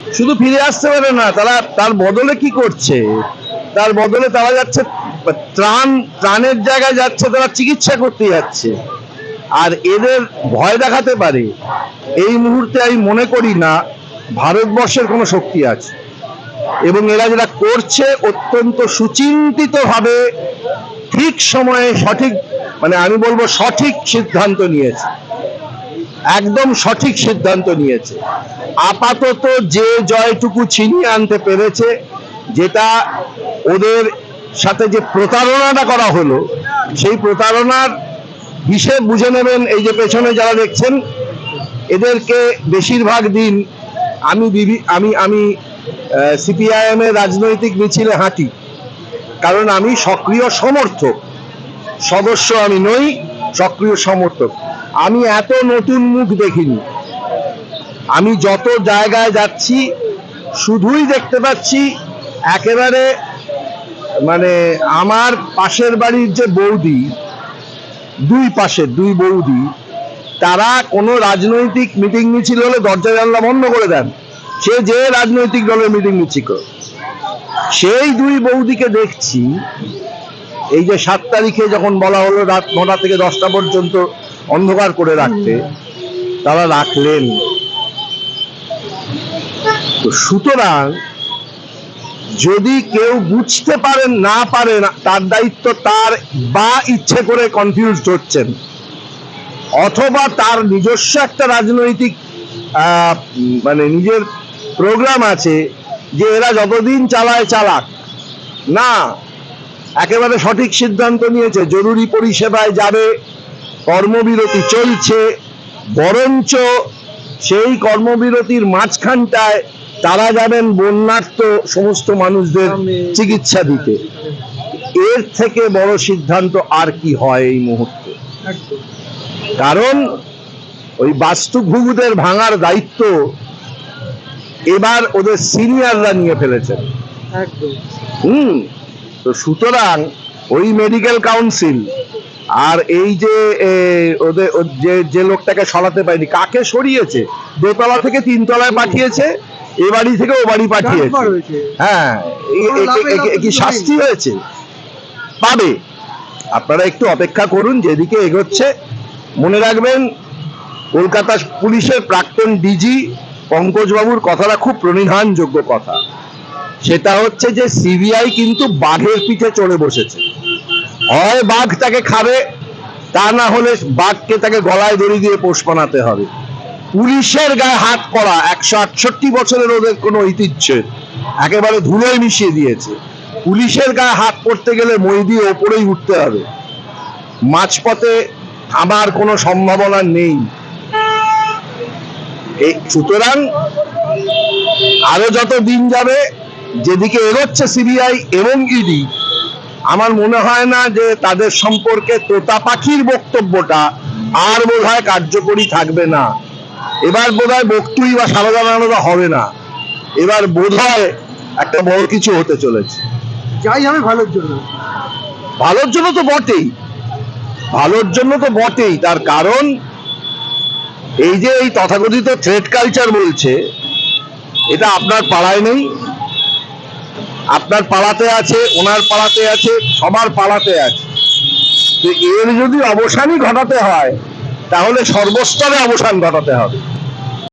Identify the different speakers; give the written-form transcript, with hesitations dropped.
Speaker 1: শুধু ফিরে আসতে পারে না, তারা তার বদলে কি করছে? তার বদলে তারা যাচ্ছে ত্রাণের জায়গায় যাচ্ছে, তারা চিকিৎসা করতে যাচ্ছে। আর এদের ভয় দেখাতে পারে এই মুহূর্তে আমি মনে করি না ভারতবর্ষের কোনো শক্তি আছে। এবং এরা যেটা করছে অত্যন্ত সুচিন্তিত ভাবে ঠিক সময়ে সঠিক, মানে আমি বলবো সঠিক সিদ্ধান্ত নিয়েছে, একদম সঠিক সিদ্ধান্ত নিয়েছে। আপাতত যে জয়টুকু ছিনিয়ে আনতে পেরেছে, যেটা ওদের সাথে যে প্রতারণাটা করা হলো, সেই প্রতারণার হিসেব বুঝে নেবেন এই যে পেছনে যারা দেখছেন, এদেরকে বেশিরভাগ দিন আমি আমি আমি সিপিআইএম এর রাজনৈতিক মিছিলে হাঁটি, কারণ আমি সক্রিয় সমর্থক, সদস্য আমি নই, সক্রিয় সমর্থক। আমি এত নতুন মুখ দেখিনি। আমি যত জায়গায় যাচ্ছি শুধুই দেখতে পাচ্ছি একেবারে, মানে আমার পাশের বাড়ির যে বৌদি, দুই বৌদি, তারা কোনো রাজনৈতিক মিটিং মিছিল হলে দরজা জানলা বন্ধ করে দেন, সে যে রাজনৈতিক দলের মিটিং মিছিল। সেই দুই বৌদিকে দেখছি এই যে 7 তারিখে যখন বলা হলো রাত 9টা থেকে 10টা পর্যন্ত অন্ধকার করে রাখতে, তারা রাখলেন। তো সুতরাং যদি কেউ বুঝতে পারেন না পারেন, তার দায়িত্ব তার, বা ইচ্ছে করে কনফিউজড হচ্ছেন, অথবা তার নিজস্ব একটা রাজনৈতিক মানে নিজের প্রোগ্রাম আছে যে এরা যতদিন চালায় চালাক, না, একেবারে সঠিক সিদ্ধান্ত নিয়েছে। জরুরি পরিষেবায় যাবে, কর্মবিরতি চলছে, বরঞ্চ সেই কর্মবিরতির মাঝখানটায় তারা যাবেন বন্যার্ত সমস্ত মানুষদের চিকিৎসা দিতে। এর থেকে বড় সিদ্ধান্ত আর কি হয় এই মুহূর্তে? কারণ ওই বাস্তুভূতদের ভাঙার দায়িত্ব এবার ওদের সিনিয়ররা নিয়ে ফেলেছেন। তো সুতরাং ওই মেডিকেল কাউন্সিল আর এই যে ওদের যে লোকটাকে সরাতে পারেনি, কাকে সরিয়েছে, দোতলা থেকে 3 তলায় পাঠিয়েছে, এ বাড়ি থেকে ও বাড়ি পাঠিয়েছে। হ্যাঁ, কি শাস্তি হয়েছে? পাবে। আপনারা একটু অপেক্ষা করুন, যেদিকে এগোচ্ছে। মনে রাখবেন, কলকাতা পুলিশের প্রাক্তন ডিজি পঙ্কজবাবুর কথাটা খুব প্রণিধানযোগ্য কথা। সেটা হচ্ছে যে সিবিআই কিন্তু বাঘের পিঠে চড়ে বসেছে। হয় বাঘ তাকে খাবে, তা না হলে বাঘকে তাকে গলায় দড়ি দিয়ে পোষ বানাতে হবে। পুলিশের গায়ে হাত করা 168 বছরের ওদের কোনো ঐতিহ্য একেবারে ধুলোয় মিশিয়ে দিয়েছে। পুলিশের গায়ে হাত পড়তে গেলে মই দিয়ে ওপরেই উঠতে হবে, মাঝপথে থামার কোনো সম্ভাবনা নেই। সুতরাং আরো যত দিন যাবে, যেদিকে এগোচ্ছে সিবিআই এবং ইডি, আমার মনে হয় না যে তাদের সম্পর্কে তোতা পাখির বক্তব্যটা আর বোধহয় কার্যকরী থাকবে না। এবার বোধহয় বক্তুই বা সারদা নারদা হবে না, এবার বোধহয় একটা বড় কিছু হতে চলেছে।
Speaker 2: যাই হবে ভালোর জন্য।
Speaker 1: ভালোর জন্য তো বটেই, ভালোর জন্য তো বটেই। তার কারণ এই যে এই তথাকথিত থ্রেড কালচার বলছে, এটা আপনার পাড়ায় নেই, আপনার পাড়াতে আছে, ওনার পাড়াতে আছে, সবার পাড়াতে আছে। তো এর যদি অবসানই ঘটাতে হয়, তাহলে সর্বস্তরে অবসান ঘটাতে হবে।